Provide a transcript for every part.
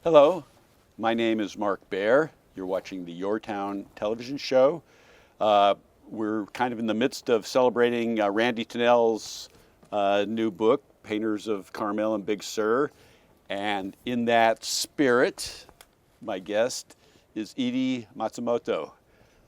Hello, my name is Mark Baer. You're watching the YourTown television show. We're kind of in the midst of celebrating Randy Tennell's new book, Painters of Carmel and Big Sur. And in that spirit, my guest is Edi Matsumoto,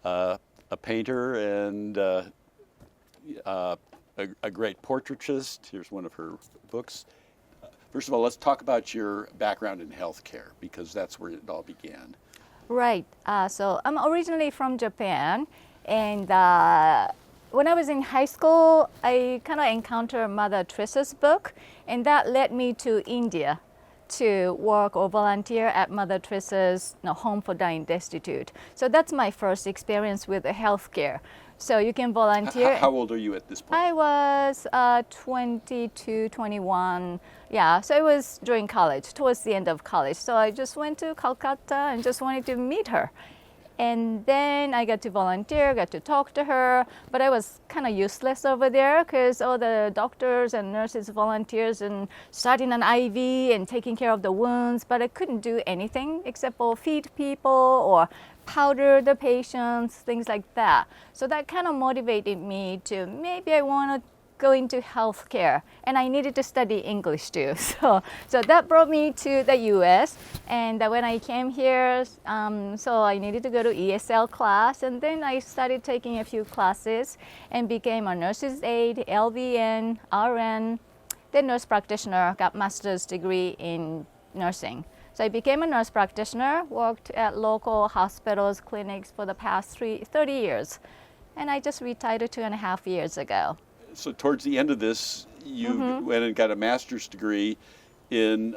a painter and a great portraitist. Here's one of her books. First of all, let's talk about your background in healthcare, because that's where it all began. Right. So I'm originally from Japan, and when I was in high school, I kind of encountered Mother Teresa's book, and that led me to India to work or volunteer at Mother Teresa's Home for Dying Destitute. So that's my first experience with healthcare. So you can volunteer. How old are you at this point? I was 22, 21. Yeah, so it was during college, towards the end of college. So I just went to Calcutta and just wanted to meet her. And then I got to volunteer, got to talk to her, but I was kind of useless over there because all the doctors and nurses, volunteers, and starting an IV and taking care of the wounds, but I couldn't do anything except for feed people or powder the patients, things like that. So that kind of motivated me to maybe I want to go into healthcare, and I needed to study English too. So that brought me to the U.S. And when I came here, so I needed to go to ESL class, and then I started taking a few classes and became a nurse's aide, LVN, RN, then nurse practitioner, got master's degree in nursing. So I became a nurse practitioner, worked at local hospitals, clinics for the past 30 years. And I just retired 2.5 years ago. So towards the end of this, you went and got a master's degree in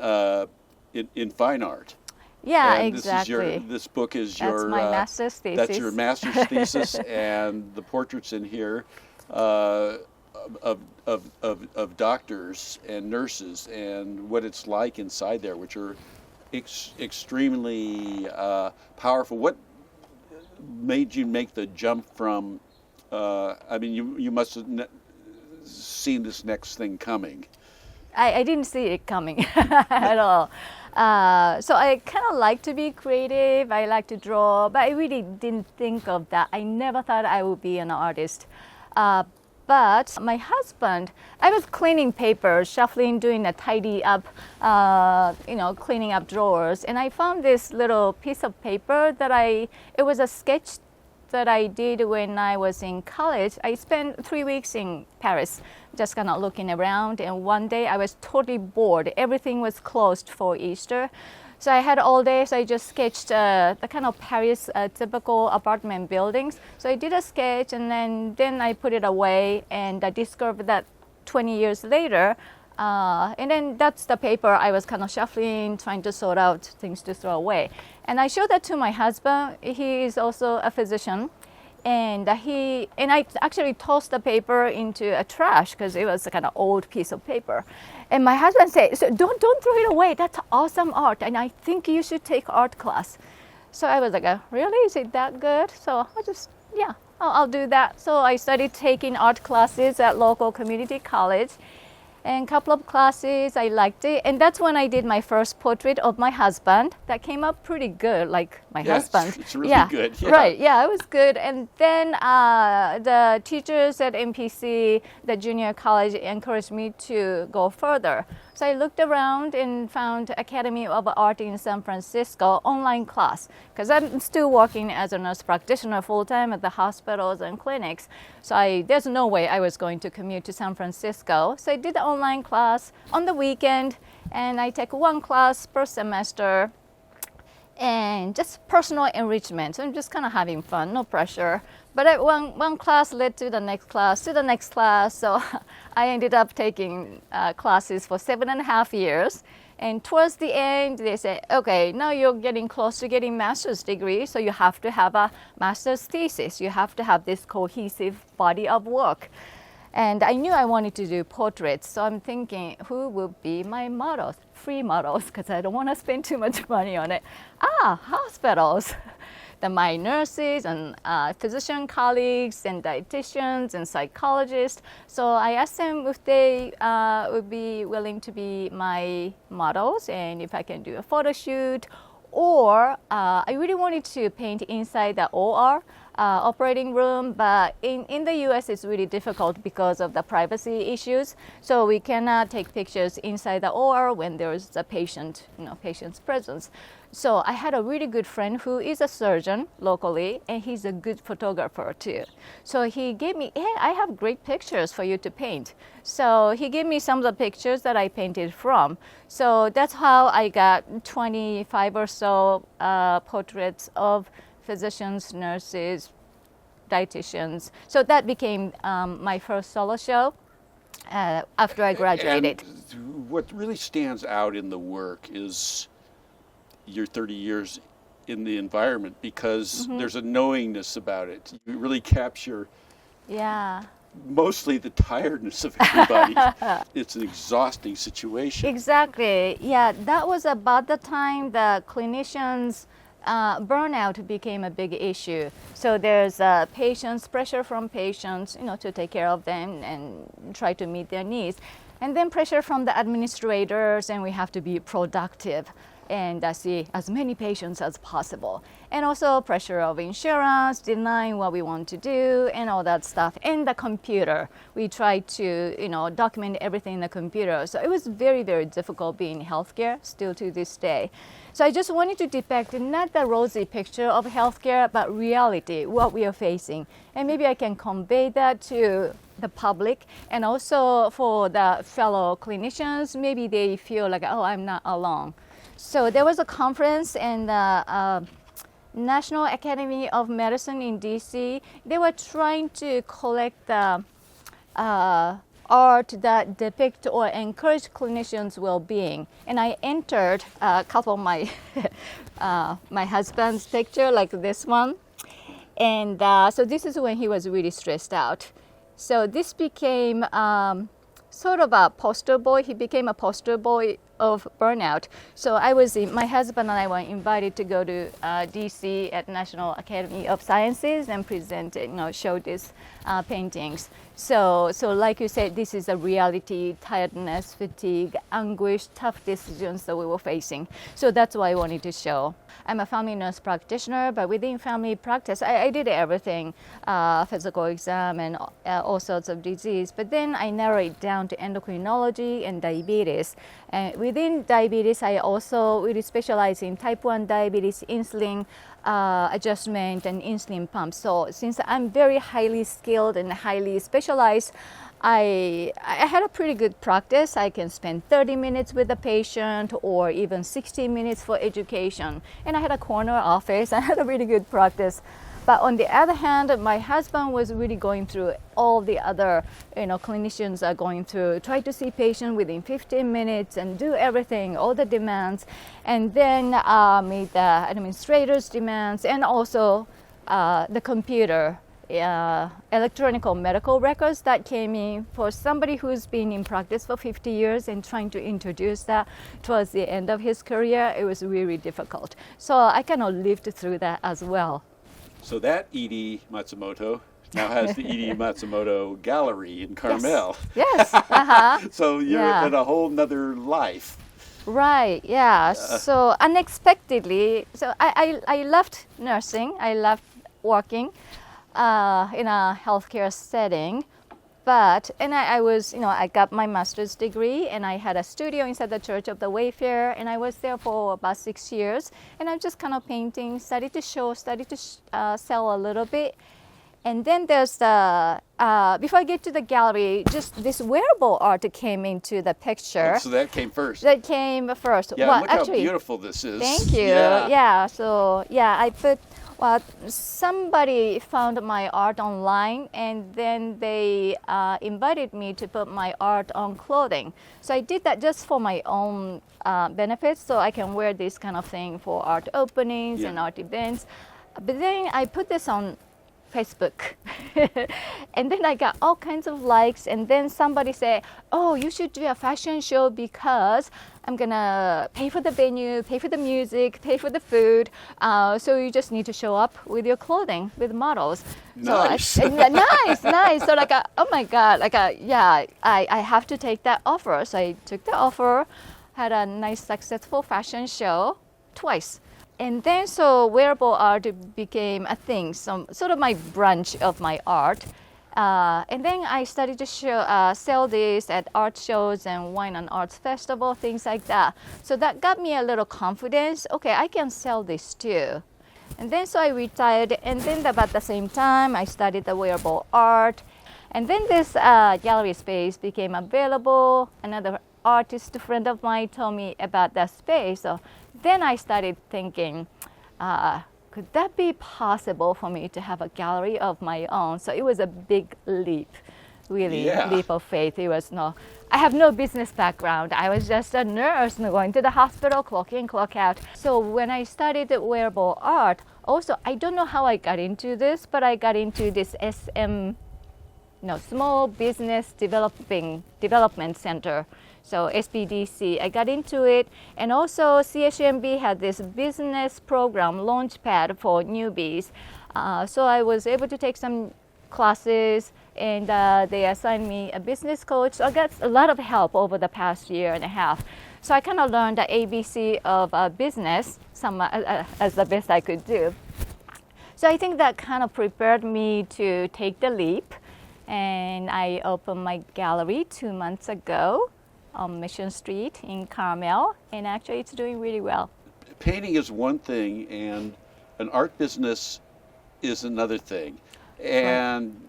fine art. Yeah, and exactly. This book is that's your my master's thesis. That's your master's thesis, and the portraits in here of doctors and nurses and what it's like inside there, which are extremely powerful. What made you make the jump from? I mean, you must have seen this next thing coming. I didn't see it coming at all. So I kind of like to be creative. I like to draw, but I really didn't think of that. I never thought I would be an artist. But my husband, I was cleaning papers, shuffling, doing a tidy up, cleaning up drawers, and I found this little piece of paper it was a sketch that I did when I was in college. I spent 3 weeks in Paris, just kind of looking around, and one day I was totally bored. Everything was closed for Easter. So I had all day, so I just sketched the kind of Paris typical apartment buildings. So I did a sketch, and then I put it away, and I discovered that 20 years later, and then that's the paper I was kind of shuffling, trying to sort out things to throw away. And I showed that to my husband. He is also a physician. And I actually tossed the paper into a trash because it was a kind of old piece of paper. And my husband said, "So don't throw it away. That's awesome art, and I think you should take art class." So I was like, "Really? Is it that good?" So I'll do that. So I started taking art classes at local community college. And a couple of classes, I liked it. And that's when I did my first portrait of my husband. That came up pretty good, like my husband. It's really good. Yeah. Right, yeah, it was good. And then the teachers at MPC, the junior college, encouraged me to go further. So I looked around and found Academy of Art in San Francisco online class, because I'm still working as a nurse practitioner full-time at the hospitals and clinics. So there's no way I was going to commute to San Francisco. So I did the online class on the weekend, and I take one class per semester, and just personal enrichment. So I'm just kind of having fun, no pressure. But one class led to the next class, to the next class. So I ended up taking classes for 7.5 years. And towards the end, they said, okay, now you're getting close to getting master's degree, so you have to have a master's thesis. You have to have this cohesive body of work. And I knew I wanted to do portraits, so I'm thinking, who will be my models? Free models, because I don't want to spend too much money on it. Hospitals. my nurses and physician colleagues and dietitians and psychologists. So I asked them if they would be willing to be my models and if I can do a photo shoot. Or I really wanted to paint inside the OR operating room, but in the US it's really difficult because of the privacy issues. So we cannot take pictures inside the OR when there's a patient, patient's presence. So I had a really good friend who is a surgeon locally, and he's a good photographer too. So he gave me, hey, I have great pictures for you to paint. So he gave me some of the pictures that I painted from. So that's how I got 25 or so portraits of physicians, nurses, dietitians. So that became my first solo show after I graduated. And what really stands out in the work is your 30 years in the environment, because there's a knowingness about it. You really capture mostly the tiredness of everybody. It's an exhausting situation. Exactly. Yeah, that was about the time the clinicians burnout became a big issue. So there's patients, pressure from patients, to take care of them and try to meet their needs. And then pressure from the administrators, and we have to be productive and see as many patients as possible. And also pressure of insurance, denying what we want to do, and all that stuff. And the computer, we try to, document everything in the computer. So it was very, very difficult being in healthcare, still to this day. So I just wanted to depict not the rosy picture of healthcare, but reality, what we are facing. And maybe I can convey that to the public, and also for the fellow clinicians, maybe they feel like, oh, I'm not alone. So there was a conference in the National Academy of Medicine in DC. They were trying to collect the art that depict or encourage clinicians' well-being. And I entered a couple of my my husband's picture, like this one. And so this is when he was really stressed out. So this became sort of a poster boy. He became a poster boy of burnout. So my husband and I were invited to go to DC at National Academy of Sciences and present, show these paintings. So like you said, this is a reality, tiredness, fatigue, anguish, tough decisions that we were facing. So that's why I wanted to show. I'm a family nurse practitioner, but within family practice, I did everything, physical exam and all sorts of disease. But then I narrowed it down to endocrinology and diabetes. And within diabetes, I also really specialize in type 1 diabetes, insulin adjustment, and insulin pump. So since I'm very highly skilled and highly specialized, I had a pretty good practice. I can spend 30 minutes with the patient or even 60 minutes for education. And I had a corner office. I had a really good practice. But on the other hand, my husband was really going through all the other, clinicians are going through, try to see patient within 15 minutes and do everything, all the demands, and then meet the administrator's demands, and also the computer, electronic medical records that came in for somebody who's been in practice for 50 years and trying to introduce that towards the end of his career. It was really difficult. So I kind of lived through that as well. So that Edi Matsumoto now has the Edi Matsumoto Gallery in Carmel. Yes. So you're in a whole nother life. Right, yeah. So unexpectedly, so I left nursing. I left working in a healthcare setting. And I was, I got my master's degree, and I had a studio inside the Church of the Wayfarer, and I was there for about 6 years. And I just kind of painting, started to sell a little bit. And then there's before I get to the gallery, just this wearable art came into the picture. Oh, so that came first. That came first. Yeah, well, look actually, how beautiful this is. Thank you. So I put, somebody found my art online, and then they invited me to put my art on clothing. So I did that just for my own benefits, so I can wear this kind of thing for art openings and art events. But then I put this on Facebook. And then I got all kinds of likes. And then somebody said, oh, you should do a fashion show because I'm going to pay for the venue, pay for the music, pay for the food. So you just need to show up with your clothing, with models. Nice. So nice. So oh my God, I have to take that offer. So I took the offer, had a nice successful fashion show twice. And then so wearable art became a thing, some sort of my branch of my art. And then I started to sell this at art shows and wine and arts festival, things like that. So that got me a little confidence. Okay, I can sell this too. And then so I retired, and then about the same time I studied the wearable art. And then this gallery space became available. Another artist friend of mine told me about that space. So then I started thinking, could that be possible for me to have a gallery of my own? So it was a big leap, really, leap of faith. It was I have no business background. I was just a nurse going to the hospital, clock in, clock out. So when I studied wearable art, also, I don't know how I got into this, but I got into this Small Business Development Center. So SBDC, I got into it. And also CHMB had this business program, Launchpad for newbies. So I was able to take some classes, and they assigned me a business coach. So I got a lot of help over the past year and a half. So I kind of learned the ABC of business as the best I could do. So I think that kind of prepared me to take the leap. And I opened my gallery 2 months ago on Mission Street in Carmel, and actually it's doing really well. Painting is one thing, and an art business is another thing. And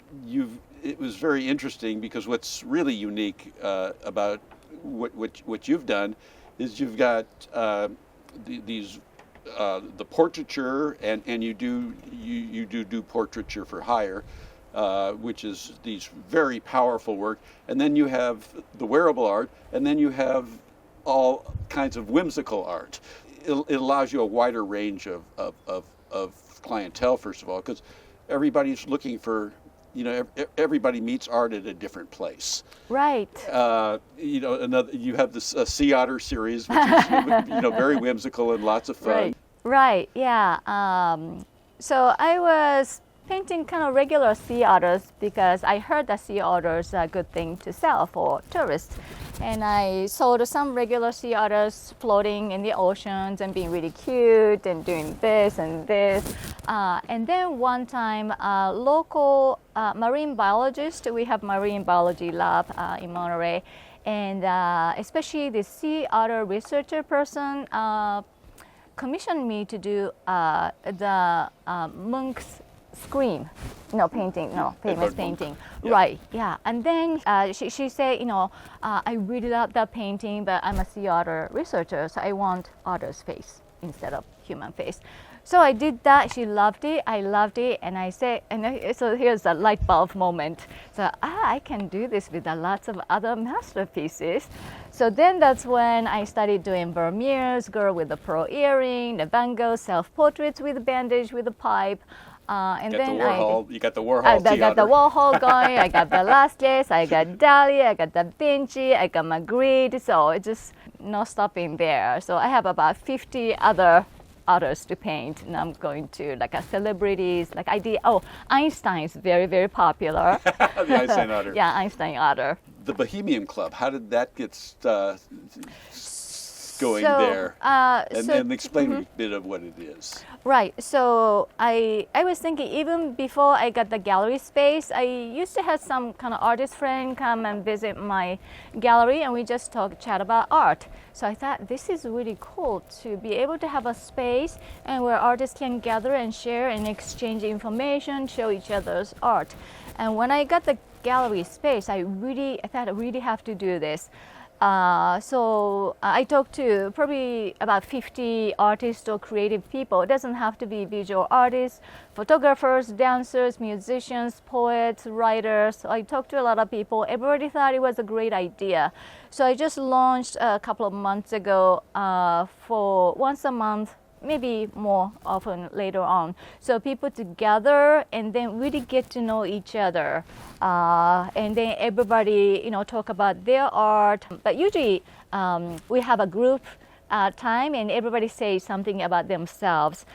it was very interesting because what's really unique about what you've done is you've got the portraiture, and you do portraiture for hire. Which is these very powerful work, and then you have the wearable art, and then you have all kinds of whimsical art. It allows you a wider range of clientele, first of all, because everybody's looking for, everybody meets art at a different place. Right. You have this Sea Otter series, which is very whimsical and lots of fun. Right. Yeah. So I was painting kind of regular sea otters because I heard that sea otters are a good thing to sell for tourists. And I sold some regular sea otters floating in the oceans and being really cute and doing this and this. And then one time, local marine biologist, we have marine biology lab in Monterey, and especially the sea otter researcher person commissioned me to do the monk's scream, painting, famous painting. Yeah. Right, yeah. And then she said, I really love that painting, but I'm a sea otter researcher, so I want otter's face instead of human face. So I did that. She loved it. I loved it. And I said, so here's a light bulb moment. So I can do this with lots of other masterpieces. So then that's when I started doing Vermeer's, Girl with the Pearl Earring, the Van Gogh self-portraits with a bandage, with a pipe. And then you got the Warhol. I got the Warhol going. I got Velázquez. I got Dali. I got Da Vinci. I got Magritte. So it's just no stopping there. So I have about 50 others to paint, and I'm going to celebrities. Einstein is very, very popular. The Einstein otter. Yeah, Einstein otter. The Bohemian Club. How did that get going there? And explain a bit of what it is. Right. So I was thinking, even before I got the gallery space, I used to have some kind of artist friend come and visit my gallery, and we just chat about art. So I thought this is really cool to be able to have a space and where artists can gather and share and exchange information, show each other's art. And when I got the gallery space, I thought I really have to do this. So I talked to probably about 50 artists or creative people. It doesn't have to be visual artists, photographers, dancers, musicians, poets, writers. So I talked to a lot of people. Everybody thought it was a great idea. So I just launched a couple of months ago for once a month maybe more often later on. So people together and then really get to know each other. And then everybody, talk about their art. But usually we have a group time and everybody says something about themselves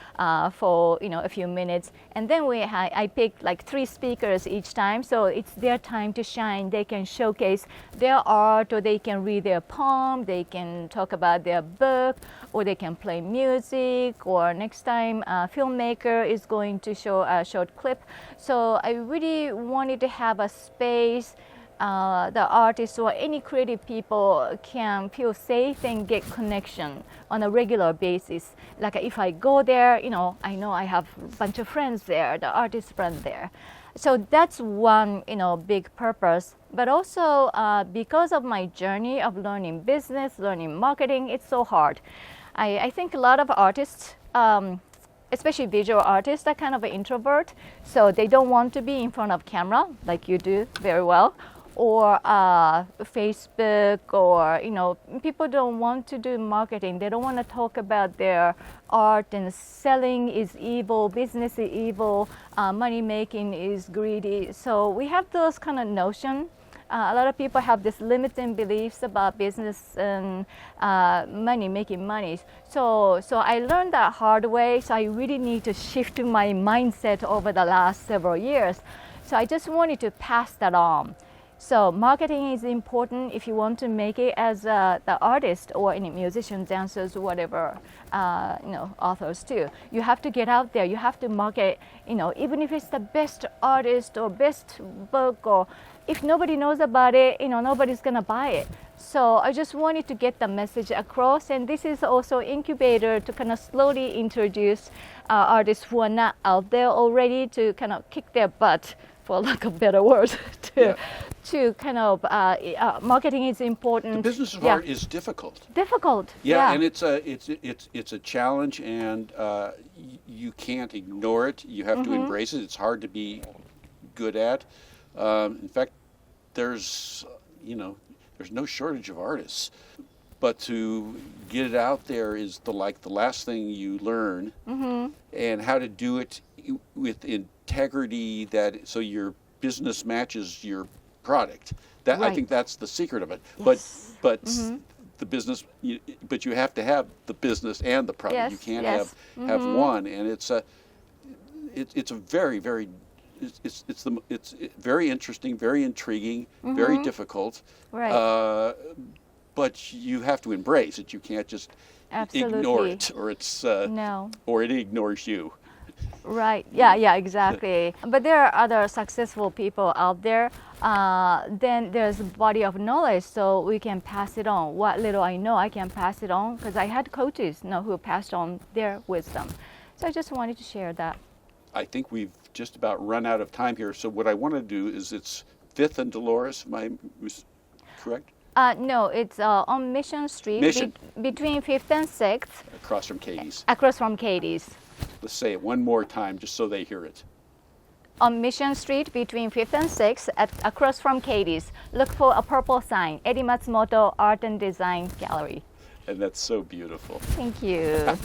for a few minutes, and then I pick like 3 speakers each time, so it's their time to shine. They can showcase their art, or they can read their poem, they can talk about their book, or they can play music, or next time a filmmaker is going to show a short clip. So I really wanted to have a space the artists or any creative people can feel safe and get connection on a regular basis. Like if I go there, I know I have a bunch of friends there, the artist friend there. So that's one, big purpose. But also because of my journey of learning business, learning marketing, it's so hard. I think a lot of artists, especially visual artists, are kind of an introvert. So they don't want to be in front of camera like you do very well. Or Facebook, or people don't want to do marketing. They don't want to talk about their art, and selling is evil, business is evil, money making is greedy. So we have those kind of notion. A lot of people have this limiting beliefs about business and making money. So I learned that hard way. So I really need to shift my mindset over the last several years. So I just wanted to pass that on. So marketing is important if you want to make it as the artist or any musician, dancers, whatever, authors too. You have to get out there. You have to market, even if it's the best artist or best book, or if nobody knows about it, nobody's going to buy it. So I just wanted to get the message across. And this is also incubator to kind of slowly introduce artists who are not out there already to kind of kick their butt, for lack of better words, to kind of marketing is important. The business of art is difficult. Difficult. Yeah, and it's a challenge, and you can't ignore it. You have to embrace it. It's hard to be good at. In fact, there's no shortage of artists, but to get it out there is the last thing you learn, and how to do it with integrity, so your business matches your product. That Right. I think that's the secret of it. Yes. But the business, but you have to have the business and the product. Yes, You can't yes. have one, and it's a very very. It's very interesting, very intriguing, very difficult. Right. But you have to embrace it. You can't just ignore it, or No. or it ignores you. Right. Yeah, exactly. But there are other successful people out there. Then there's a body of knowledge, so we can pass it on. What little I know, I can pass it on, because I had coaches, who passed on their wisdom. So I just wanted to share that. I think we've just about run out of time here. So what I want to do is, it's 5th and Dolores. Am I correct? No, it's on Mission Street, Mission? Between 5th and 6th, Across from Katie's. across from Katie's. Let's say it one more time, just so they hear it. On Mission Street, between 5th and 6th, across from Katie's. Look for a purple sign, Edi Matsumoto Art and Design Gallery. And that's so beautiful. Thank you.